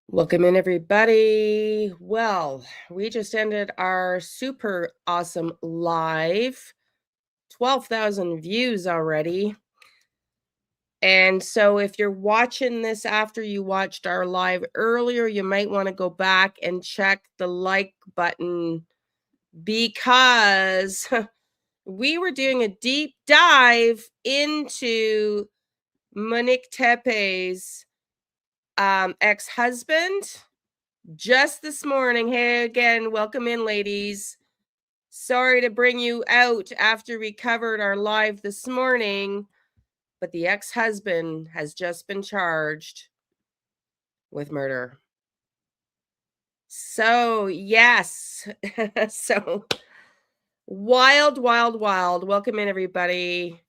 Welcome in, everybody. Well, we just ended our super awesome live, 12,000 views already. And so if you're watching this after you watched our live earlier, you might want to go back and check the like button because we were doing a deep dive into MONIQUE Tepe's ex-husband just this morning. Hey, again, welcome in, ladies. Sorry to bring you out after we covered our live this morning, but the ex-husband has just been charged with murder. So, yes. So, wild. Welcome in, everybody.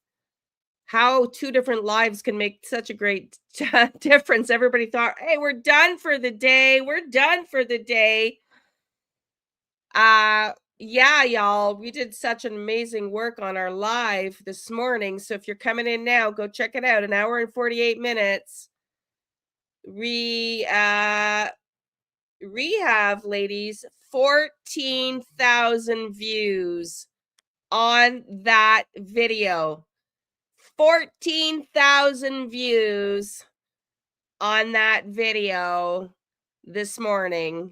How two different lives can make such a great difference. Everybody thought, hey, we're done for the day. Yeah, y'all, we did such an amazing work on our live this morning. So if you're coming in now, go check it out. An hour and 48 minutes. We have, ladies, 14,000 views on that video. 14,000 views on that video this morning.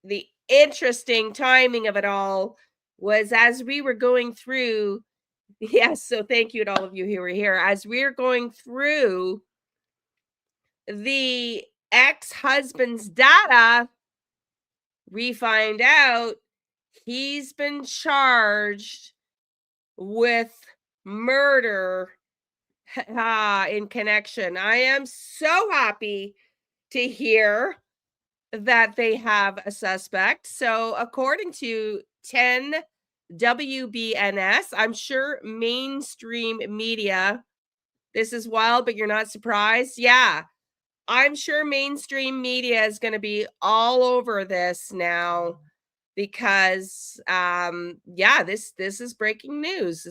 The interesting timing of it all was as we were going through. Yes, so thank you to all of you who were here. As we're going through the ex-husband's data, we find out he's been charged with murder in connection. I am so happy to hear that they have a suspect. So according to 10 WBNS, I'm sure mainstream media, this is wild, but you're not surprised. Yeah, I'm sure mainstream media is going to be all over this now because yeah, this is breaking news.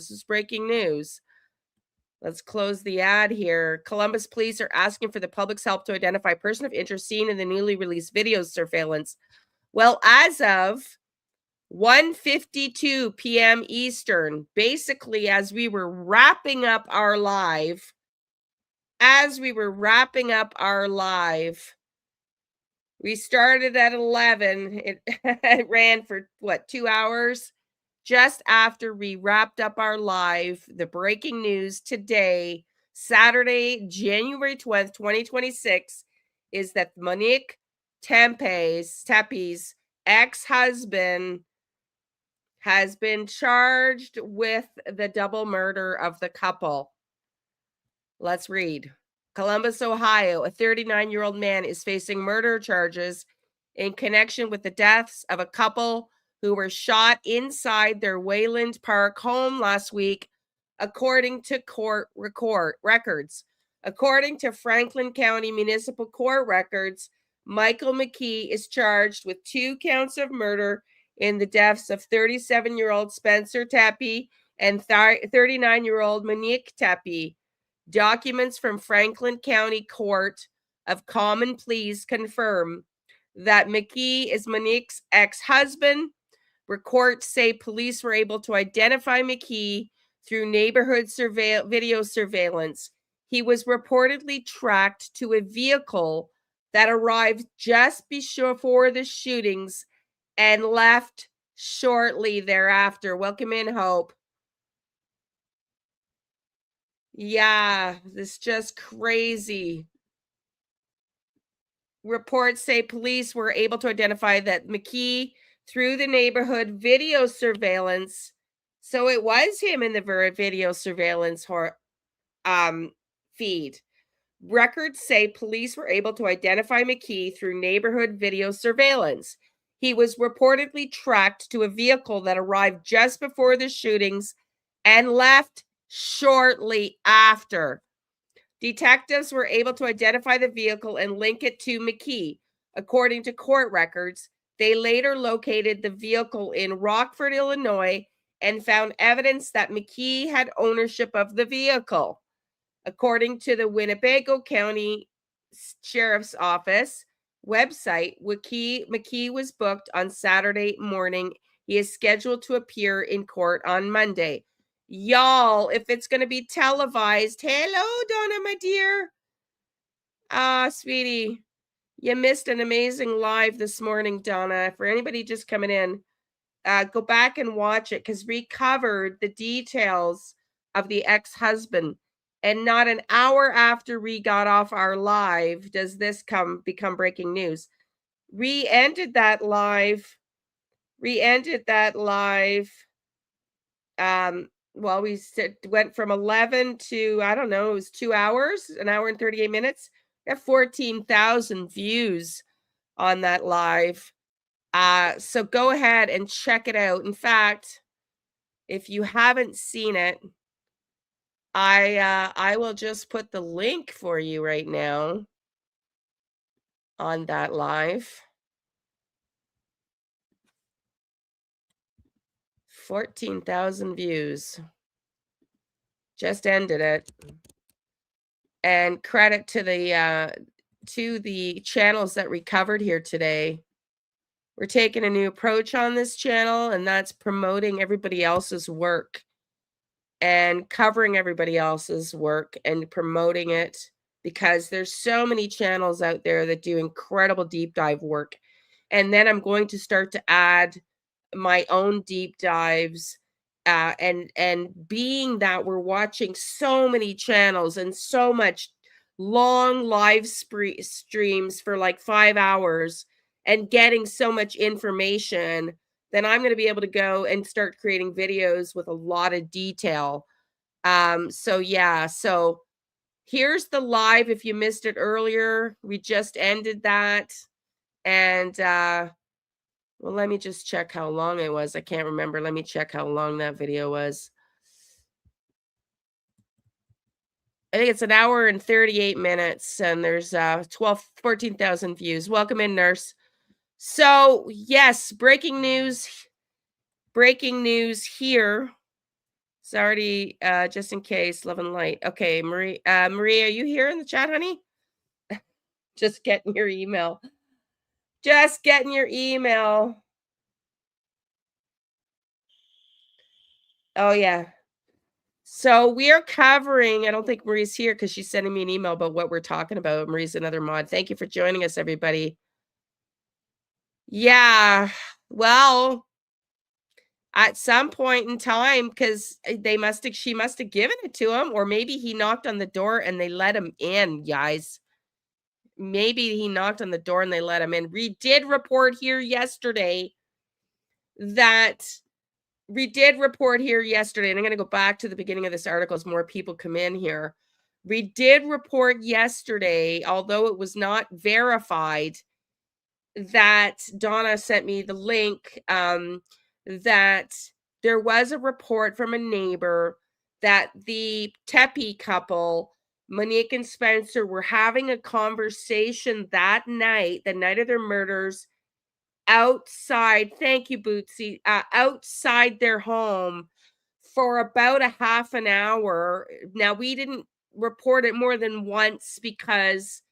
Let's close the ad here. Columbus police are asking for the public's help to identify a person of interest seen in the newly released video surveillance. Well, as of 1:52 p.m. Eastern, basically as we were wrapping up our live, we started at 11. It ran for what, 2 hours? Just after we wrapped up our live, the breaking news today, Saturday, January 12th, 2026, is that MONIQUE Tepe's ex-husband has been charged with the double murder of the couple. Let's read. Columbus, Ohio, a 39-year-old man is facing murder charges in connection with the deaths of a couple who were shot inside their Wayland Park home last week, according to court records. According to Franklin County Municipal Court records, Michael McKee is charged with 2 counts of murder in the deaths of 37-year-old Spencer Tepe and 39-year-old Monique Tepe. Documents from Franklin County Court of Common Pleas confirm that McKee is Monique's ex-husband. Reports say police were able to identify McKee through neighborhood video surveillance. He was reportedly tracked to a vehicle that arrived just before the shootings and left shortly thereafter. Welcome in, Hope. Yeah, this is just crazy. Reports say police were able to identify that McKee through the neighborhood video surveillance. So it was him in the video surveillance feed. Records say police were able to identify McKee through neighborhood video surveillance. He was reportedly tracked to a vehicle that arrived just before the shootings and left shortly after. Detectives were able to identify the vehicle and link it to McKee. According to court records, they later located the vehicle in Rockford, Illinois, and found evidence that McKee had ownership of the vehicle. According to the Winnebago County Sheriff's Office, website, McKee was booked on Saturday morning. He is scheduled to appear in court on Monday. Y'all, if it's going to be televised, hello, Donna, my dear. Sweetie, you missed an amazing live this morning, Donna. For anybody just coming in, go back and watch it because we covered the details of the ex-husband. And not an hour after we got off our live does this become breaking news. We ended that live. Well, we went from 11 to, I don't know, it was 2 hours, an hour and 38 minutes. We have 14,000 views on that live. So go ahead and check it out. In fact, if you haven't seen it, I will just put the link for you right now on that live. 14,000 views. Just ended it. And credit to the channels that we covered here today. We're taking a new approach on this channel, and that's promoting everybody else's work and covering everybody else's work and promoting it, because there's so many channels out there that do incredible deep dive work. And then I'm going to start to add my own deep dives, and being that we're watching so many channels and so much long live streams for like 5 hours and getting so much information, then I'm going to be able to go and start creating videos with a lot of detail. So yeah, so here's the live. If you missed it earlier, we just ended that. And well, let me just check how long it was. I can't remember. Let me check how long that video was. I think it's an hour and 38 minutes, and there's 14,000 views. Welcome in, nurse. So yes, breaking news here. It's already, just in case, love and light. Okay, Marie, are you here in the chat, honey? Just getting your email. Just getting your email. Oh, yeah. So we are covering, I don't think Marie's here because she's sending me an email about what we're talking about. Marie's another mod. Thank you for joining us, everybody. Yeah, well, at some point in time, because she must have given it to him, or maybe he knocked on the door and they let him in, guys. Maybe he knocked on the door and they let him in. We did report here yesterday, and I'm going to go back to the beginning of this article as more people come in here. We did report yesterday, although it was not verified, that Donna sent me the link, that there was a report from a neighbor that the Tepe couple, Monique and Spencer, were having a conversation that night, the night of their murders, outside, thank you, Bootsy, outside their home for about a half an hour. Now, we didn't report it more than once because,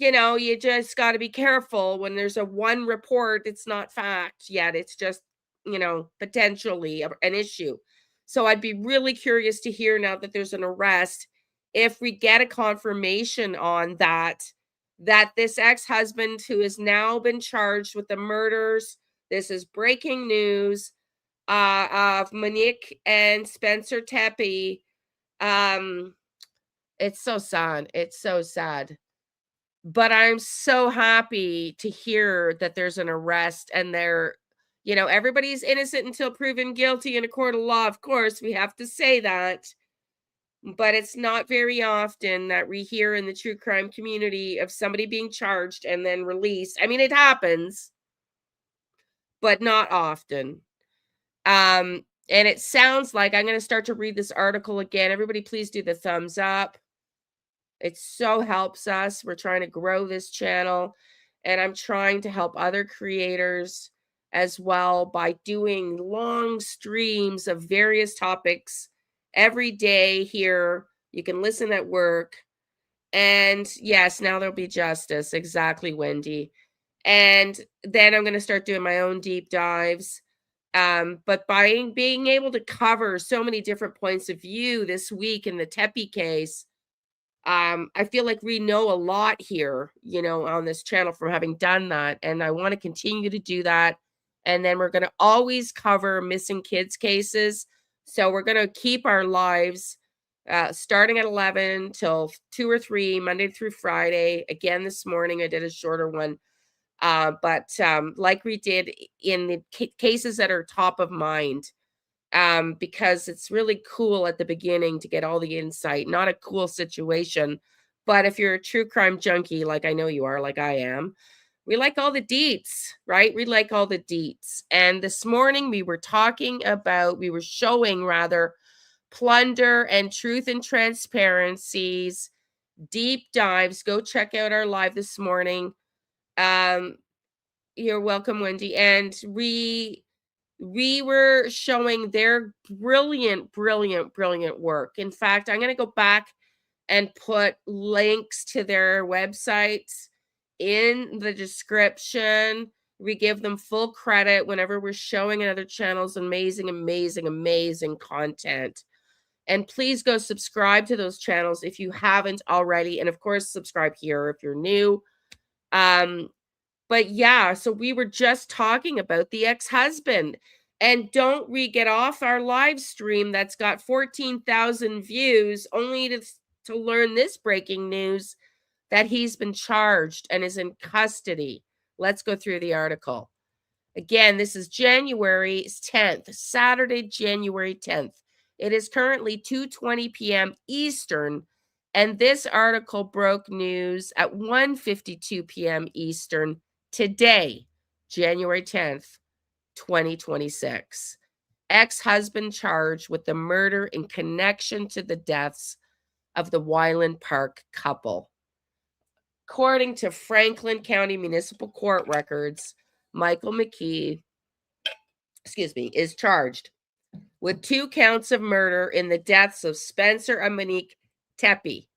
you just got to be careful when there's a one report. It's not fact yet. It's just, potentially an issue. So I'd be really curious to hear, now that there's an arrest, if we get a confirmation on that this ex-husband, who has now been charged with the murders, this is breaking news, of Monique and Spencer Tepe. It's so sad. It's so sad. But I'm so happy to hear that there's an arrest, and everybody's innocent until proven guilty in a court of law. Of course, we have to say that. But it's not very often that we hear in the true crime community of somebody being charged and then released. I mean, it happens, but not often. And it sounds like, I'm going to start to read this article again. Everybody, please do the thumbs up. It so helps us. We're trying to grow this channel, and I'm trying to help other creators as well by doing long streams of various topics every day here. You can listen at work, And yes, now there'll be justice. Exactly, Wendy. And then I'm going to start doing my own deep dives. But by being able to cover so many different points of view this week in the Tepe case, I feel like we know a lot here, on this channel from having done that. And I want to continue to do that. And then we're going to always cover missing kids cases. So we're going to keep our lives starting at 11 till 2 or 3, Monday through Friday. Again, this morning I did a shorter one. But like we did in the cases that are top of mind, because it's really cool at the beginning to get all the insight. Not a cool situation, but if you're a true crime junkie, like I know you are, like I am, we like all the deets, right? We like all the deets. And this morning we were showing rather, Plunder and Truth and Transparency's deep dives. Go check out our live this morning. You're welcome, Wendy. And we were showing their brilliant work. In fact, I'm going to go back and put links to their websites in the description. We give them full credit whenever we're showing in other channels amazing content. And please go subscribe to those channels if you haven't already. And of course, subscribe here if you're new. But yeah, so we were just talking about the ex-husband. And don't we get off our live stream that's got 14,000 views only to learn this breaking news that he's been charged and is in custody. Let's go through the article. Again, this is January 10th, Saturday, January 10th. It is currently 2:20 p.m. Eastern, and this article broke news at 1:52 p.m. Eastern today, January 10th, 2026. Ex-husband charged with the murder in connection to the deaths of the Wyland Park couple. According to Franklin County Municipal Court records, Michael McKee, is charged with 2 counts of murder in the deaths of Spencer and Monique Tepe.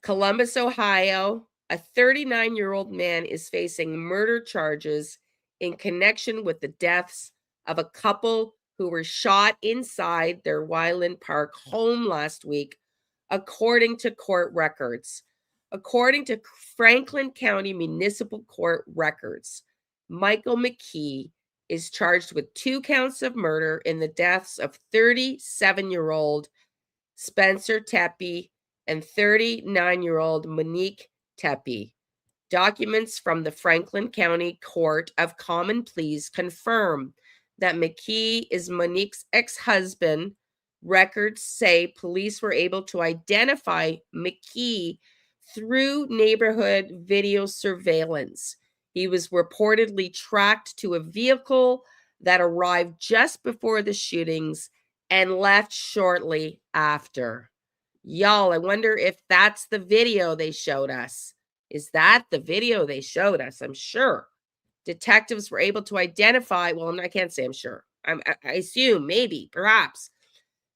Columbus, Ohio, a 39-year-old man is facing murder charges in connection with the deaths of a couple who were shot inside their Wyland Park home last week, according to court records. According to Franklin County Municipal Court records, Michael McKee is charged with 2 counts of murder in the deaths of 37-year-old Spencer Tepe and 39-year-old Monique Tepe. Documents from the Franklin County Court of Common Pleas confirm that McKee is Monique's ex-husband. Records say police were able to identify McKee through neighborhood video surveillance. He was reportedly tracked to a vehicle that arrived just before the shootings and left shortly after. Y'all, I wonder if that's the video they showed us. Is that the video they showed us? I'm sure. Detectives were able to identify, well, I can't say I'm sure. I assume, maybe, perhaps.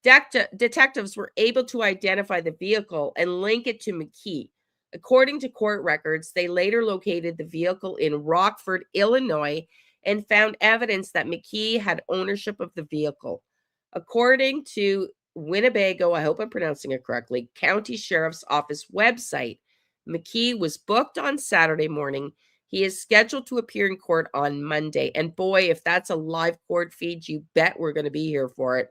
Detectives were able to identify the vehicle and link it to McKee. According to court records, they later located the vehicle in Rockford, Illinois, and found evidence that McKee had ownership of the vehicle. According to Winnebago, I hope I'm pronouncing it correctly, County Sheriff's Office website, McKee was booked on Saturday morning. He is scheduled to appear in court on Monday. And boy, if that's a live court feed, you bet we're going to be here for it.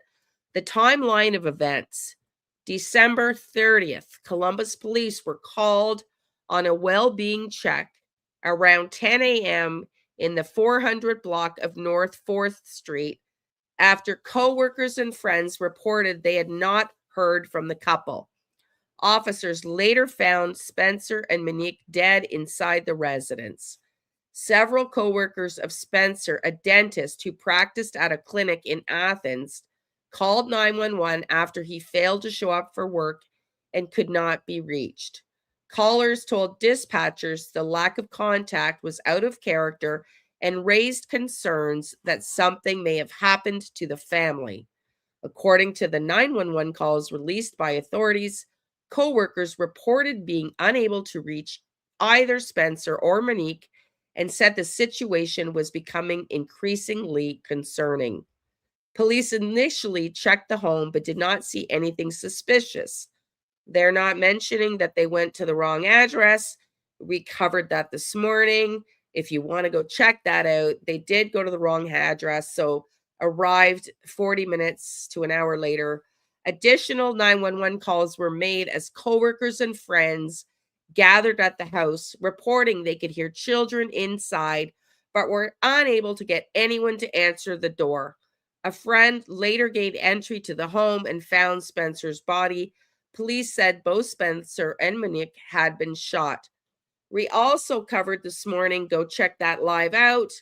The timeline of events. December 30th, Columbus police were called on a well-being check around 10 a.m. in the 400 block of North 4th Street after co-workers and friends reported they had not heard from the couple. Officers later found Spencer and Monique dead inside the residence. Several co-workers of Spencer, a dentist who practiced at a clinic in Athens, called 911 after he failed to show up for work and could not be reached. Callers told dispatchers the lack of contact was out of character and raised concerns that something may have happened to the family. According to the 911 calls released by authorities, Co-workers reported being unable to reach either Spencer or Monique and said the situation was becoming increasingly concerning. Police initially checked the home but did not see anything suspicious. They're not mentioning that they went to the wrong address. We covered that this morning. If you want to go check that out, they did go to the wrong address. So arrived 40 minutes to an hour later. Additional 911 calls were made as coworkers and friends gathered at the house, reporting they could hear children inside, but were unable to get anyone to answer the door. A friend later gained entry to the home and found Spencer's body. Police said both Spencer and Monique had been shot. We also covered this morning, go check that live out,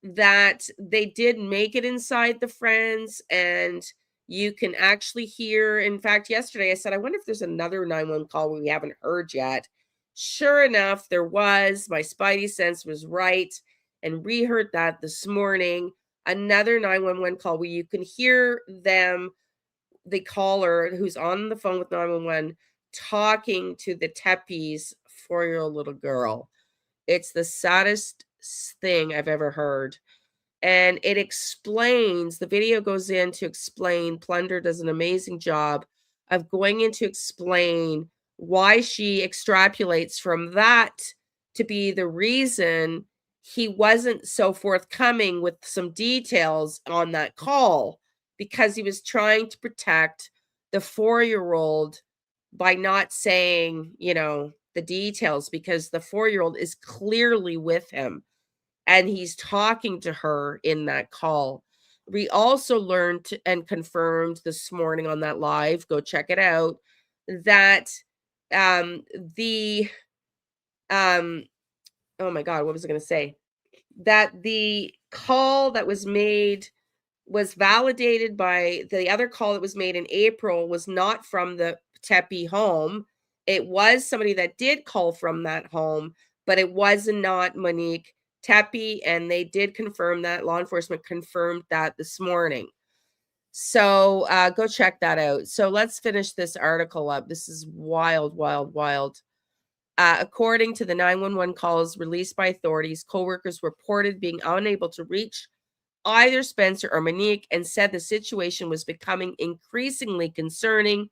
that they did make it inside the friends, and you can actually hear. In fact, yesterday I said, I wonder if there's another 911 call we haven't heard yet. Sure enough, there was. My spidey sense was right, and reheard that this morning. Another 911 call where you can hear them, the caller who's on the phone with 911, talking to the Tepe's 4-year-old little girl. It's the saddest thing I've ever heard. And it explains, the video goes in to explain, Plunder does an amazing job of going in to explain why she extrapolates from that to be the reason he wasn't so forthcoming with some details on that call, because he was trying to protect the 4-year-old by not saying, the details, because the 4-year-old is clearly with him and he's talking to her in that call. We also learned and confirmed this morning on that live, go check it out, that the oh my God, what was I going to say? That the call that was made was validated by the other call that was made in April was not from the Tepe home. It was somebody that did call from that home, but it was not Monique Tepe, and they did confirm that. Law enforcement confirmed that this morning. So go check that out. So let's finish this article up. This is wild, wild, wild. According to the 911 calls released by authorities, coworkers reported being unable to reach either Spencer or Monique and said the situation was becoming increasingly concerning.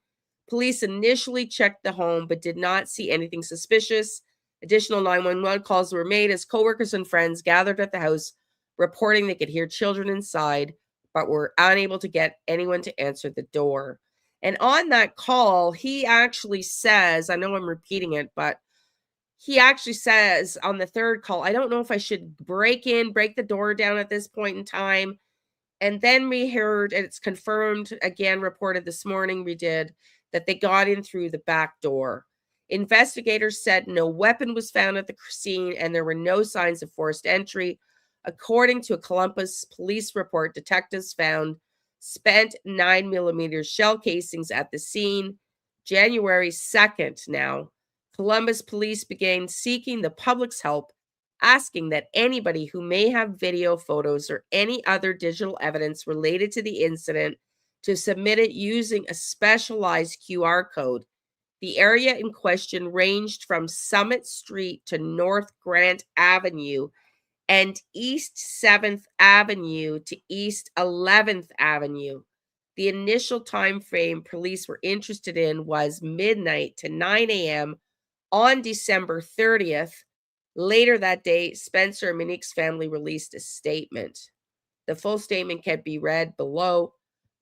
Police initially checked the home but did not see anything suspicious. Additional 911 calls were made as coworkers and friends gathered at the house, reporting they could hear children inside but were unable to get anyone to answer the door. And on that call, he actually says, I know I'm repeating it, but he actually says on the third call, I don't know if I should break the door down at this point in time. And then we heard, and it's confirmed again, reported this morning, we did, that they got in through the back door. Investigators said no weapon was found at the scene and there were no signs of forced entry. According to a Columbus police report, detectives found spent 9mm shell casings at the scene. January 2nd now, Columbus police began seeking the public's help, asking that anybody who may have video, photos, or any other digital evidence related to the incident to submit it using a specialized QR code. The area in question ranged from Summit Street to North Grant Avenue and East 7th Avenue to East 11th Avenue. The initial time frame police were interested in was midnight to 9 a.m. on December 30th. Later that day, Spencer and Monique's family released a statement. The full statement can be read below.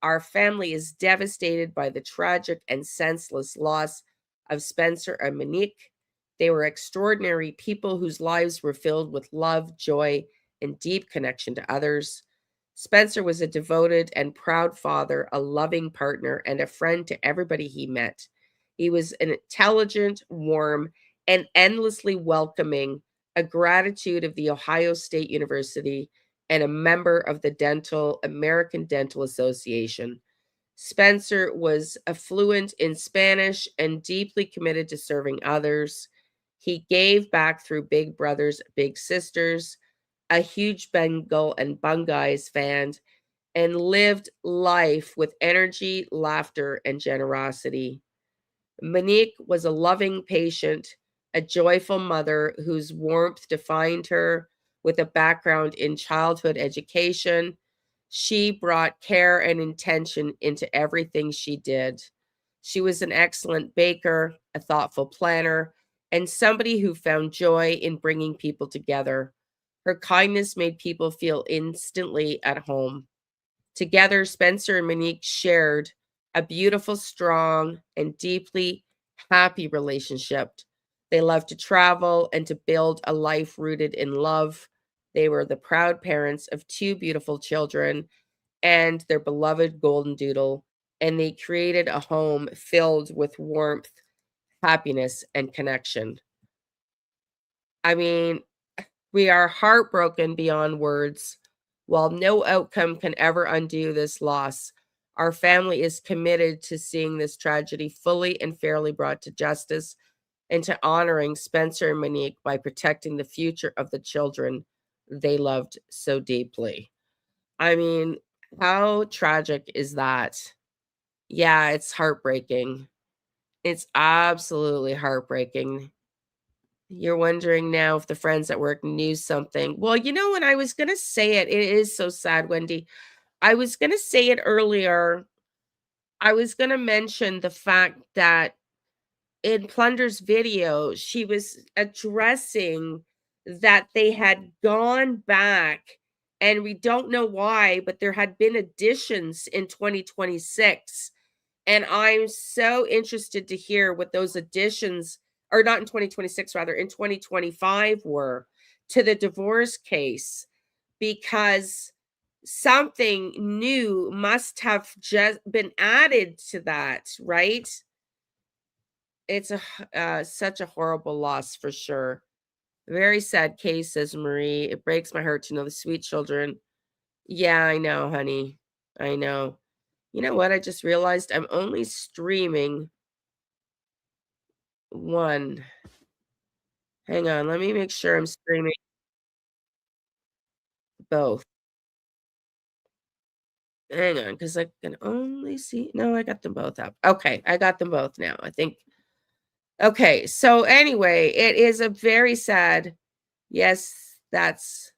Our family is devastated by the tragic and senseless loss of Spencer and Monique. They were extraordinary people whose lives were filled with love, joy, and deep connection to others. Spencer was a devoted and proud father, a loving partner, and a friend to everybody he met. He was an intelligent, warm, and endlessly welcoming, a gratitude of the Ohio State University, and a member of the American Dental Association. Spencer was fluent in Spanish and deeply committed to serving others. He gave back through Big Brothers, Big Sisters, a huge Bengal and Bungai's fan, and lived life with energy, laughter, and generosity. Monique was a loving patient, a joyful mother whose warmth defined her. With a background in childhood education, she brought care and intention into everything she did. She was an excellent baker, a thoughtful planner, and somebody who found joy in bringing people together. Her kindness made people feel instantly at home. Together, Spencer and Monique shared a beautiful, strong, and deeply happy relationship. They loved to travel and to build a life rooted in love. They were the proud parents of two beautiful children and their beloved golden doodle, and they created a home filled with warmth, happiness, and connection. I mean, we are heartbroken beyond words. While no outcome can ever undo this loss, our family is committed to seeing this tragedy fully and fairly brought to justice and to honoring Spencer and Monique by protecting the future of the children they loved so deeply. I mean, how tragic is that? Yeah, it's heartbreaking. It's absolutely heartbreaking. You're wondering now if the friends at work knew something. Well, when I was gonna say it, it is so sad, Wendy. I was gonna say it earlier. I was gonna mention the fact that in Plunder's video, she was addressing that they had gone back, and we don't know why, but there had been additions in 2026. And I'm so interested to hear what those additions, or not in 2026, rather in 2025, were to the divorce case, because something new must have just been added to that, right? It's such a horrible loss for sure. Very sad case, says Marie. It breaks my heart to know the sweet children. Yeah, I know, honey. I know. You know what? I just realized I'm only streaming one. Hang on, let me make sure I'm streaming both. Hang on, because I can only see, no, I got them both up. Okay, I got them both now, I think. Okay, so anyway, it is a very sad, yes, that's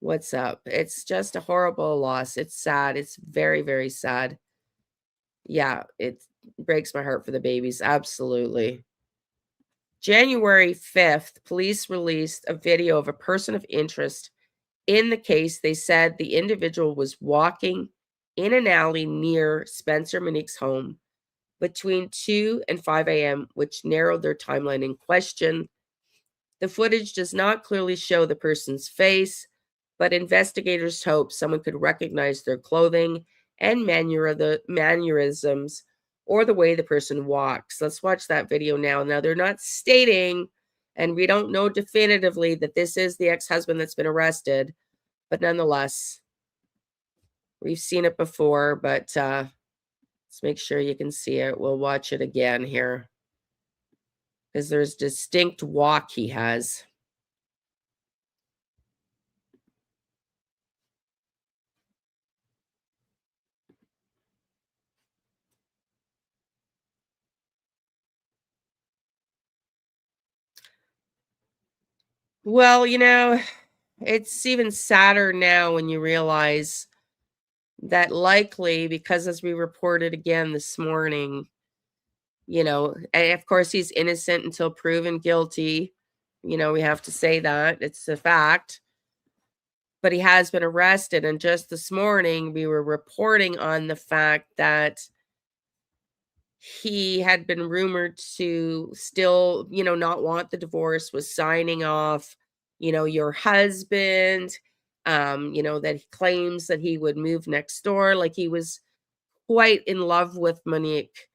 what's up. It's just a horrible loss. It's sad. It's very, very sad. Yeah, it breaks my heart for the babies, absolutely. January 5th, police released a video of a person of interest in the case. They said the individual was walking in an alley near Spencer Monique's home between 2 and 5 a.m., which narrowed their timeline in question. The footage does not clearly show the person's face, but investigators hope someone could recognize their clothing and mannerisms or the way the person walks. Let's watch that video now. Now, they're not stating, and we don't know definitively that this is the ex-husband that's been arrested, but nonetheless, we've seen it before, but let's make sure you can see it. We'll watch it again here because there's distinct walk he has. Well, it's even sadder now when you realize that likely, because as we reported again this morning, and of course he's innocent until proven guilty. We have to say that. It's a fact. But he has been arrested. And just this morning, we were reporting on the fact that he had been rumored to still, not want the divorce, was signing off, your husband, that he claims that he would move next door. Like he was quite in love with Monique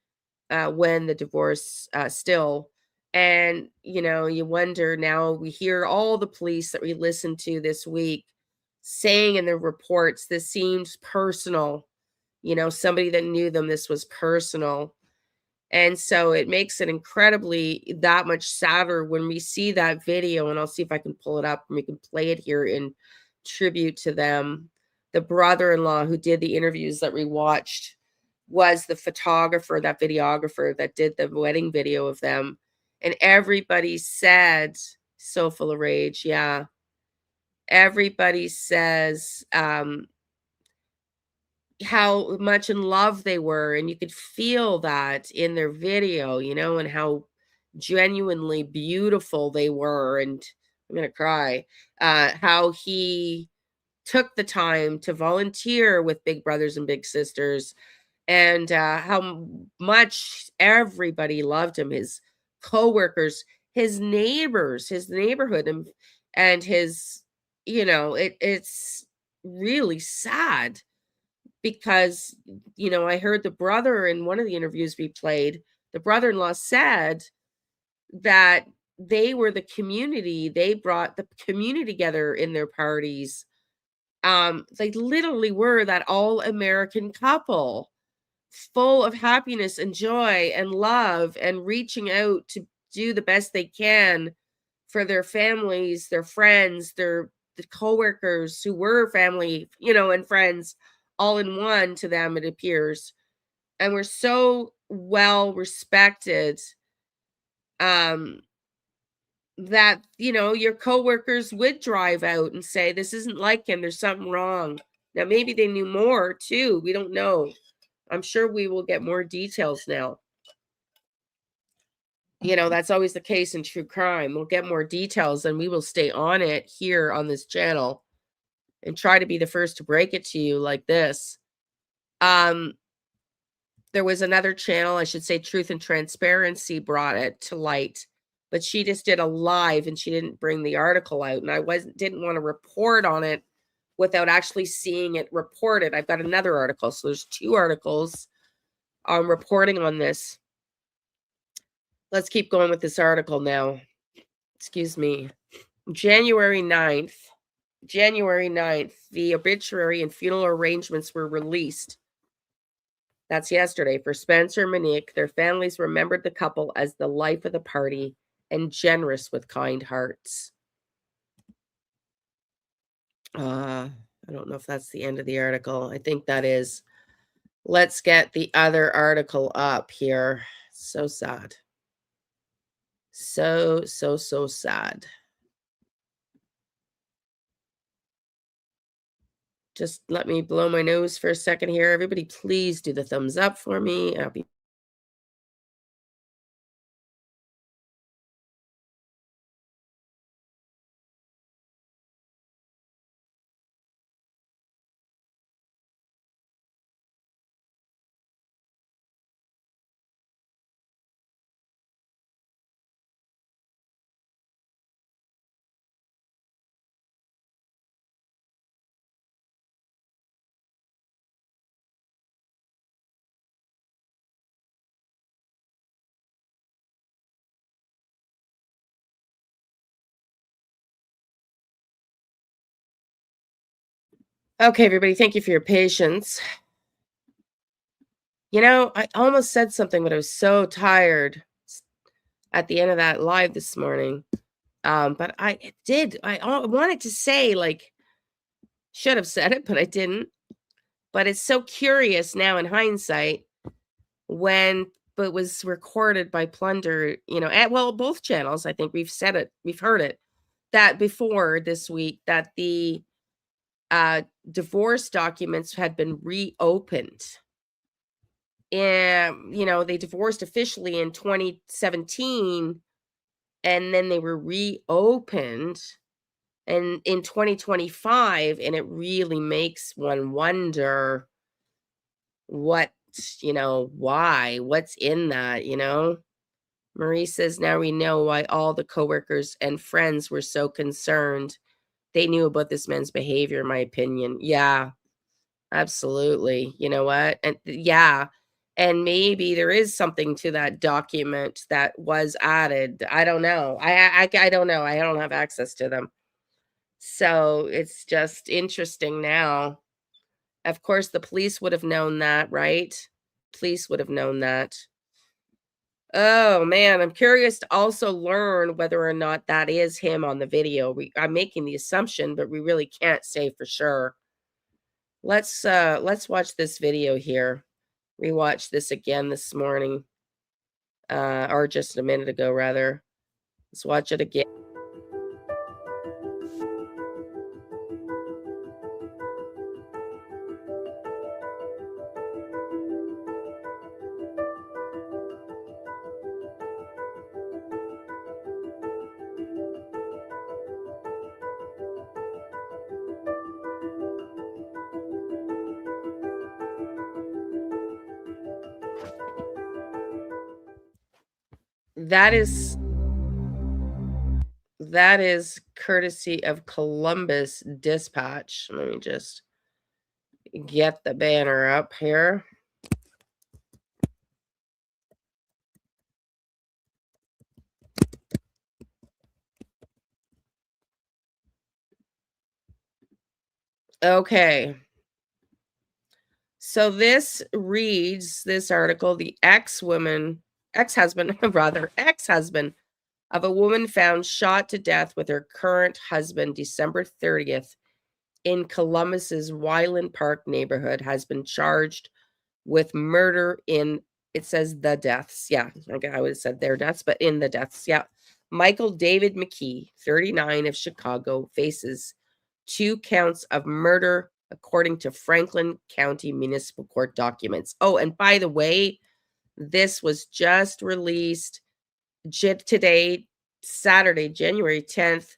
when the divorce still. And, you wonder now, we hear all the police that we listened to this week saying in their reports, this seems personal. Somebody that knew them, this was personal. And so it makes it incredibly that much sadder when we see that video. And I'll see if I can pull it up and we can play it here in tribute to them. The brother-in-law who did the interviews that we watched was the photographer, that videographer that did the wedding video of them. And everybody said, so full of rage. Yeah. Everybody says how much in love they were. And you could feel that in their video, you know, and how genuinely beautiful they were. And I'm going to cry. How he took the time to volunteer with Big Brothers and Big Sisters, and how much everybody loved him, his coworkers, his neighbors, his neighborhood, and his, you know, it's really sad because, you know, I heard the brother in one of the interviews we played, the brother-in-law said that they were the community, they brought the community together in their parties. They literally were that all-American couple, full of happiness and joy and love and reaching out to do the best they can for their families, their friends, the coworkers who were family, you know, and friends all in one to them, it appears. And we're so well respected, um, that, you know, your coworkers would drive out and say, "This isn't like him, there's something wrong." Now, maybe they knew more too, we don't know. I'm sure we will get more details now. You know, that's always the case in true crime. We'll get more details and we will stay on it here on this channel and try to be the first to break it to you like this. Um, there was another channel, I should say Truth and Transparency brought it to light, but she just did a live and she didn't bring the article out. And I didn't want to report on it without actually seeing it reported. I've got another article. So there's 2 articles reporting on this. Let's keep going with this article now. Excuse me. January 9th, the obituary and funeral arrangements were released. That's yesterday. For Spencer and Monique, their families remembered the couple as the life of the party and generous with kind hearts. I don't know if that's the end of the article. I think that is. Let's get the other article up here. So sad. So sad. Just let me blow my nose for a second here. Everybody, please do the thumbs up for me. I'll be okay, everybody. Thank you for your patience. You know, I almost said something, but I was so tired at the end of that live this morning. But I did. I wanted to say, like, should have said it, but I didn't. But it's so curious now in hindsight when it was recorded by Plunder, you know, at, well, both channels. I think we've said it, we've heard it that before this week that the divorce documents had been reopened. And, you know, they divorced officially in 2017 and then they were reopened and in 2025, and it really makes one wonder what, you know, why, what's in that, you know? Marie says, now we know why all the coworkers and friends were so concerned. They knew about this man's behavior, in my opinion. Yeah, absolutely. You know what? And yeah, and maybe there is something to that document that was added. I don't know. I don't know. I don't have access to them. So it's just interesting now. Of course, the police would have known that, right? Police would have known that. Oh man, I'm curious to also learn whether or not that is him on the video. I'm making the assumption, but we really can't say for sure. Let's watch this video here. rewatched this again this morning, or just a minute ago, rather. Let's watch it again. That is courtesy of Columbus Dispatch. Let me just get the banner up here. Okay. So this reads, this article, the ex-husband of a woman found shot to death with her current husband December 30th in Columbus's Wyland Park neighborhood has been charged with murder in, it says the deaths. Yeah, okay, I would have said their deaths, but in the deaths. Yeah. Michael David McKee, 39 of Chicago, faces 2 counts of murder, according to Franklin County Municipal Court documents. Oh, and by the way, this was just released today, Saturday, January 10th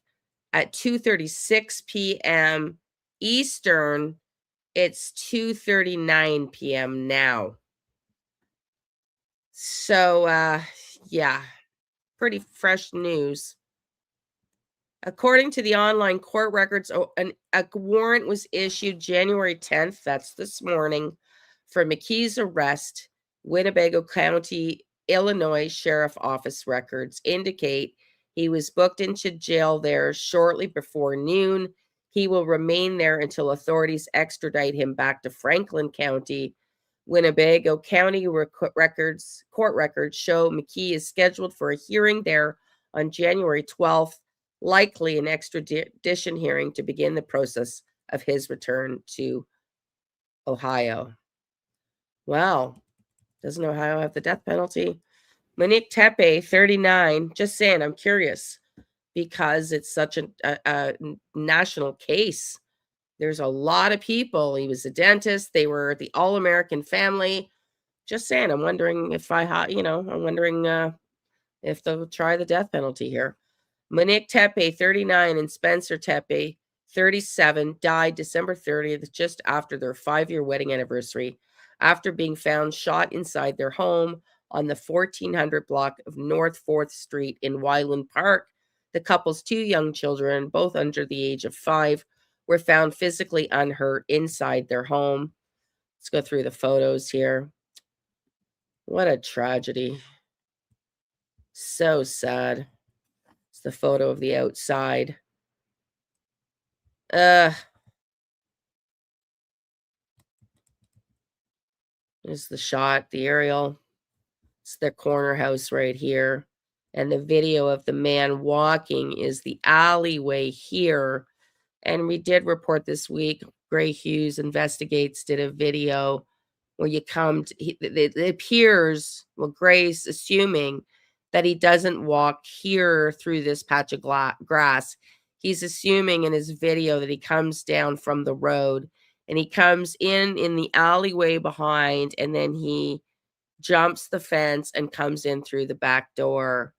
at 2:36 p.m. Eastern. It's 2:39 p.m. now. So, yeah, pretty fresh news. According to the online court records, a warrant was issued January 10th, that's this morning, for McKee's arrest. Winnebago County, Illinois Sheriff Office records indicate he was booked into jail there shortly before noon. He will remain there until authorities extradite him back to Franklin County. Winnebago County court records show McKee is scheduled for a hearing there on January 12th, likely an extradition hearing to begin the process of his return to Ohio. Wow. Doesn't Ohio have the death penalty? MONIQUE TEPE, 39. Just saying, I'm curious because it's such a national case. There's a lot of people. He was a dentist. They were the all-American family. Just saying, I'm wondering if I'm wondering if they'll try the death penalty here. MONIQUE TEPE, 39, and Spencer Tepe, 37, died December 30th, just after their 5-year wedding anniversary, after being found shot inside their home on the 1400 block of North 4th Street in Wyland Park. The couple's 2 young children, both under the age of 5, were found physically unhurt inside their home. Let's go through the photos here. What a tragedy. So sad. It's the photo of the outside. There's the shot, the aerial. It's their corner house right here. And the video of the man walking is the alleyway here. And we did report this week, Gray Hughes Investigates did a video where you come to, it appears, well, Gray's assuming that he doesn't walk here through this patch of grass. He's assuming in his video that he comes down from the road and he comes in the alleyway behind, and then he jumps the fence and comes in through the back door,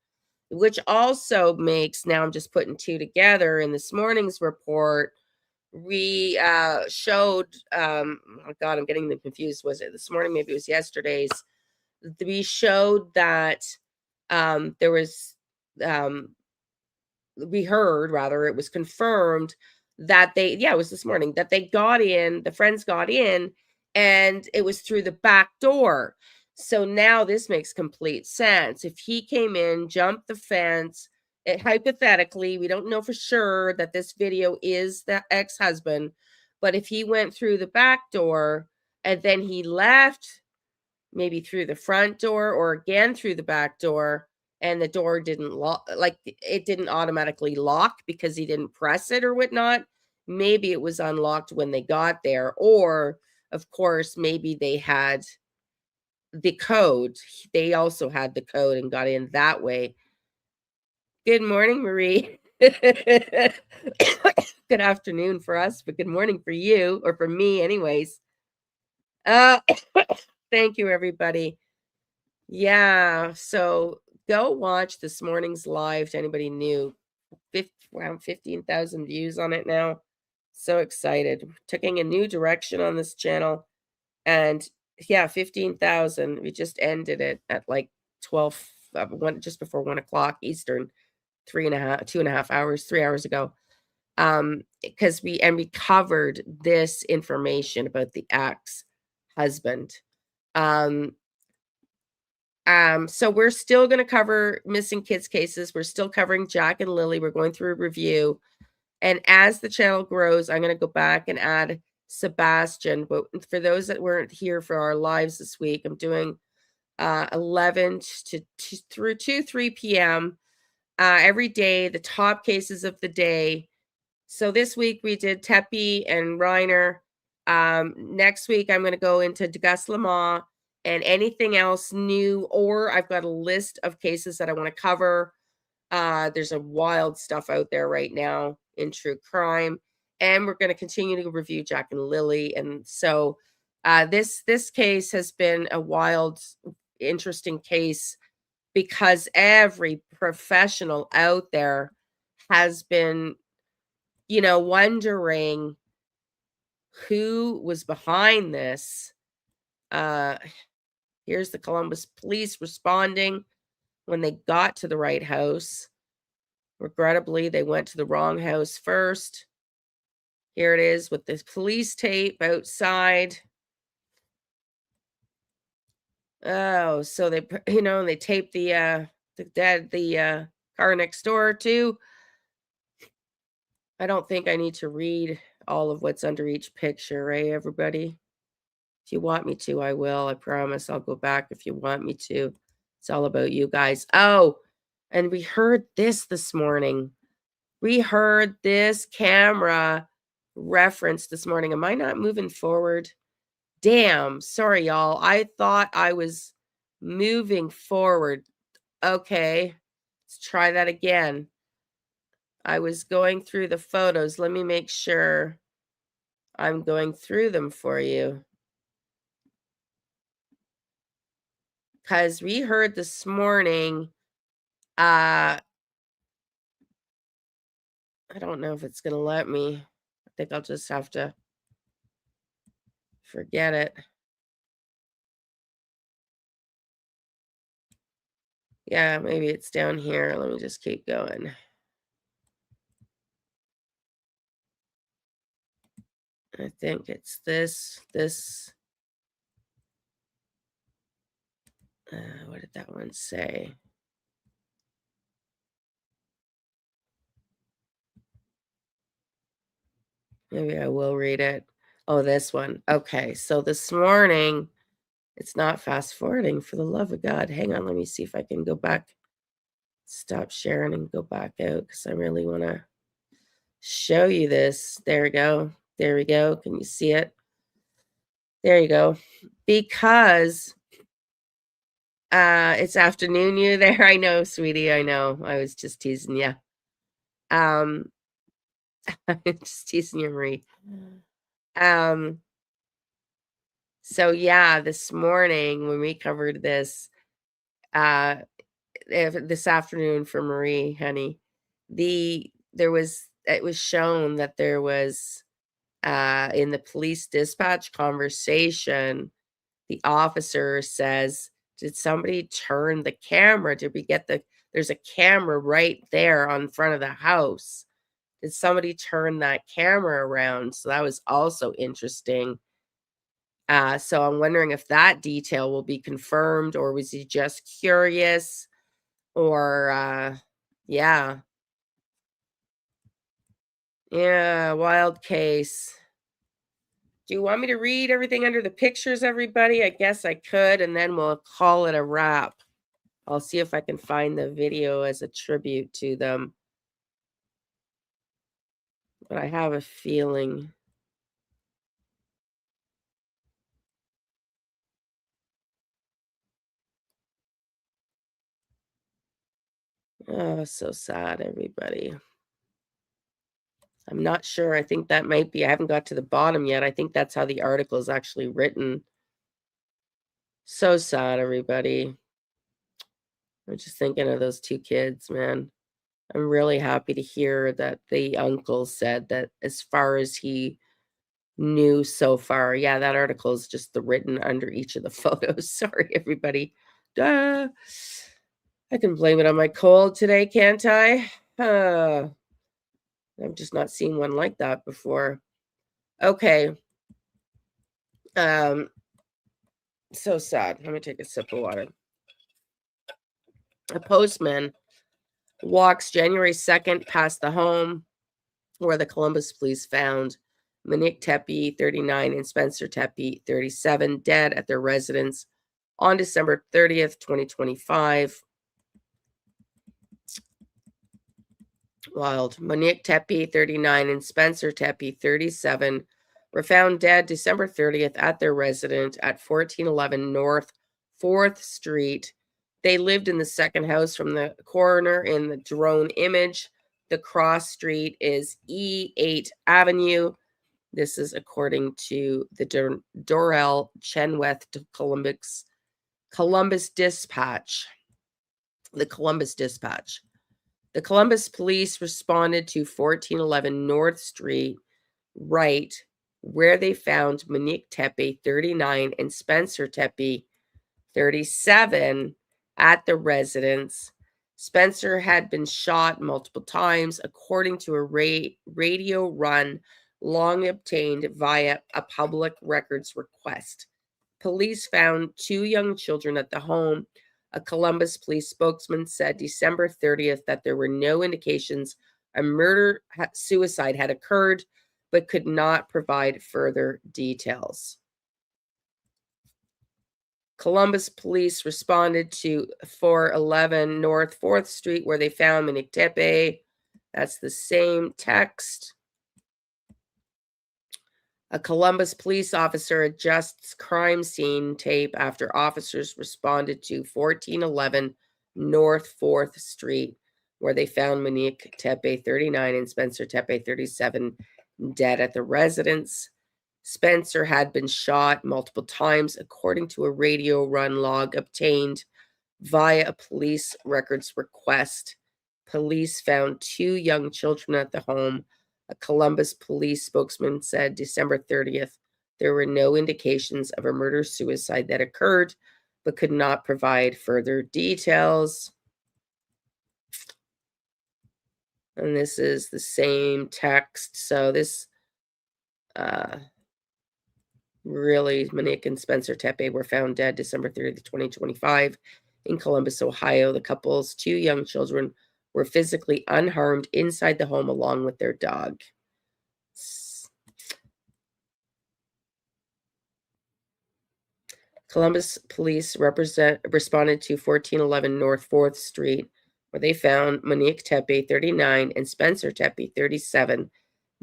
which also makes, now I'm just putting 2 together in this morning's report. We showed, oh God, I'm getting them confused. Was it this morning? Maybe it was yesterday's. We showed that there was, we heard, rather, it was confirmed that it was this morning, that they got in, the friends got in, and it was through the back door. So now this makes complete sense. If he came in, jumped the fence, hypothetically, we don't know for sure that this video is the ex-husband, but if he went through the back door and then he left, maybe through the front door or again through the back door, and the door didn't lock, like it didn't automatically lock because he didn't press it or whatnot. Maybe it was unlocked when they got there, or of course, maybe they had the code. They also had the code and got in that way. Good morning, Marie. Good afternoon for us, but good morning for you, or for me anyways. Thank you, everybody. Yeah, so go watch this morning's live to anybody new. Around 15,000 views on it now. So excited. Taking a new direction on this channel. And yeah, 15,000. We just ended it at like 12, just before 1 o'clock Eastern, 2.5 hours, 3 hours ago. Because we covered this information about the ex-husband. So we're still going to cover missing kids cases. We're still covering Jack and Lily. We're going through a review. And as the channel grows, I'm going to go back and add Sebastian. But for those that weren't here for our lives this week, I'm doing 11 to 3 p.m. Every day, the top cases of the day. So this week we did Tepe and Reiner. Next week I'm going to go into Degas Lamont and anything else new, or I've got a list of cases that I want to cover. There's a wild stuff out there right now in true crime, and we're going to continue to review Jack and Lily. And so this case has been a wild, interesting case because every professional out there has been, wondering who was behind this. Here's the Columbus police responding when they got to the right house. Regrettably, they went to the wrong house first. Here it is with this police tape outside. Oh, so they, they taped the car next door too. I don't think I need to read all of what's under each picture, right, everybody? If you want me to, I will. I promise I'll go back if you want me to. It's all about you guys. Oh, and we heard this morning. We heard this camera reference this morning. Am I not moving forward? Damn. Sorry, y'all. I thought I was moving forward. Okay. Let's try that again. I was going through the photos. Let me make sure I'm going through them for you. Because we heard this morning, I don't know if it's going to let me. I think I'll just have to forget it. Yeah, maybe it's down here. Let me just keep going. I think it's this. What did that one say? Maybe I will read it. Oh, this one. Okay, so this morning, it's not fast forwarding, for the love of God. Hang on, let me see if I can go back. Stop sharing and go back out because I really want to show you this. There we go. There we go. Can you see it? There you go. Because it's afternoon you there. I know, sweetie. I know. I was just teasing you. I'm just teasing you, Marie. So yeah, this morning when we covered this, this afternoon for Marie, honey, it was shown that there was in the police dispatch conversation, the officer says, did somebody turn the camera? Did we get there's a camera right there on front of the house. Did somebody turn that camera around? So that was also interesting. So I'm wondering if that detail will be confirmed, or was he just curious? Or yeah. Yeah, wild case. Do you want me to read everything under the pictures, everybody? I guess I could, and then we'll call it a wrap. I'll see if I can find the video as a tribute to them. But I have a feeling. Oh, so sad, everybody. I'm not sure. I think that might be, I haven't got to the bottom yet. I think that's how the article is actually written. So sad, everybody. I'm just thinking of those two kids, man. I'm really happy to hear that the uncle said that as far as he knew so far. Yeah, that article is just the written under each of the photos. Sorry, everybody. Duh. I can blame it on my cold today, can't I? I've just not seen one like that before. Okay. So sad. Let me take a sip of water. A postman walks January 2nd past the home where the Columbus police found MONIQUE Tepe, 39, and Spencer Tepe, 37, dead at their residence on December 30th, 2025. Wild. MONIQUE Tepe, 39, and Spencer Tepe, 37, were found dead December 30th at their residence at 1411 North 4th Street. They lived in the second house from the coroner in the drone image. The cross street is E8 Avenue. This is according to the Dorel Chenoweth Columbus Dispatch. The Columbus Dispatch. The Columbus police responded to 1411 North Street, right, where they found MONIQUE Tepe, 39, and Spencer Tepe, 37, at the residence. Spencer had been shot multiple times, according to a radio run long obtained via a public records request. Police found 2 young children at the home. A Columbus police spokesman said December 30th that there were no indications a murder-suicide had occurred, but could not provide further details. Columbus police responded to 411 North 4th Street, where they found MONIQUE Tepe. That's the same text. A Columbus police officer adjusts crime scene tape after officers responded to 1411 North 4th Street, where they found MONIQUE Tepe, 39, and Spencer Tepe, 37, dead at the residence. Spencer had been shot multiple times, according to a radio run log obtained via a police records request. Police found 2 young children at the home. A Columbus police spokesman said December 30th, there were no indications of a murder-suicide that occurred, but could not provide further details. And this is the same text. So this really, MONIQUE and Spencer Tepe were found dead December 30th, 2025 in Columbus, Ohio. The couple's 2 young children were physically unharmed inside the home along with their dog. Columbus police responded to 1411 North 4th Street, where they found MONIQUE Tepe, 39, and Spencer Tepe, 37,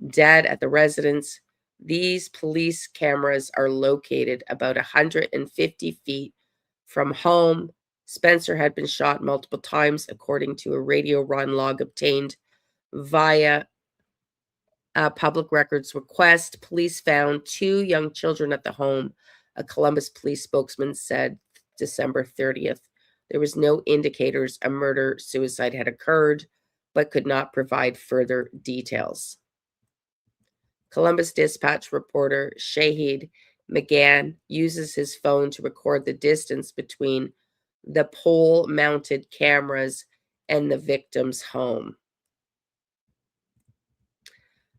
dead at the residence. These police cameras are located about 150 feet from home. Spencer had been shot multiple times, according to a radio run log obtained via a public records request. Police found 2 young children at the home. A Columbus police spokesman said December 30th. There was no indicators a murder-suicide had occurred, but could not provide further details. Columbus Dispatch reporter Shahid McGann uses his phone to record the distance between the pole-mounted cameras and the victim's home.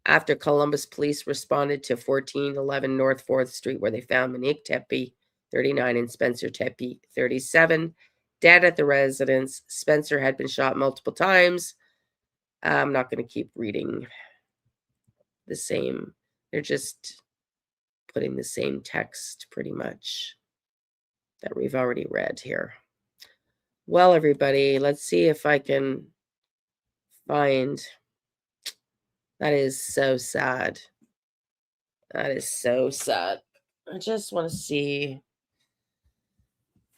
After Columbus police responded to 1411 North 4th Street, where they found MONIQUE Tepe, 39, and Spencer Tepe, 37, dead at the residence. Spencer had been shot multiple times. I'm not going to keep reading the same. They're just putting the same text pretty much that we've already read here. Well, everybody, let's see if I can find. That is so sad. That is so sad. I just want to see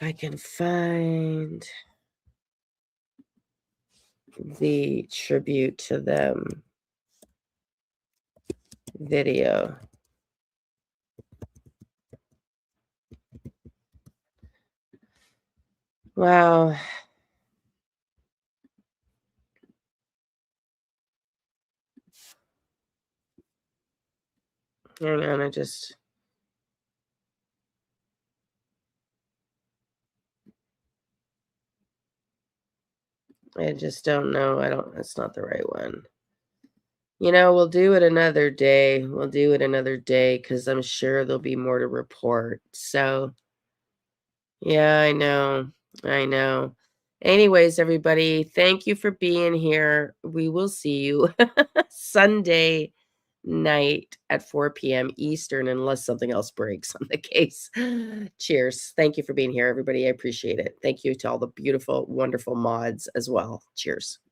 if I can find. the tribute to them video. Wow. Hang on, I just don't know. It's not the right one. We'll do it another day. We'll do it another day because I'm sure there'll be more to report. So, yeah, I know. I know. Anyways, everybody, thank you for being here. We will see you Sunday night at 4 p.m. Eastern, unless something else breaks on the case. Cheers. Thank you for being here, everybody. I appreciate it. Thank you to all the beautiful, wonderful mods as well. Cheers.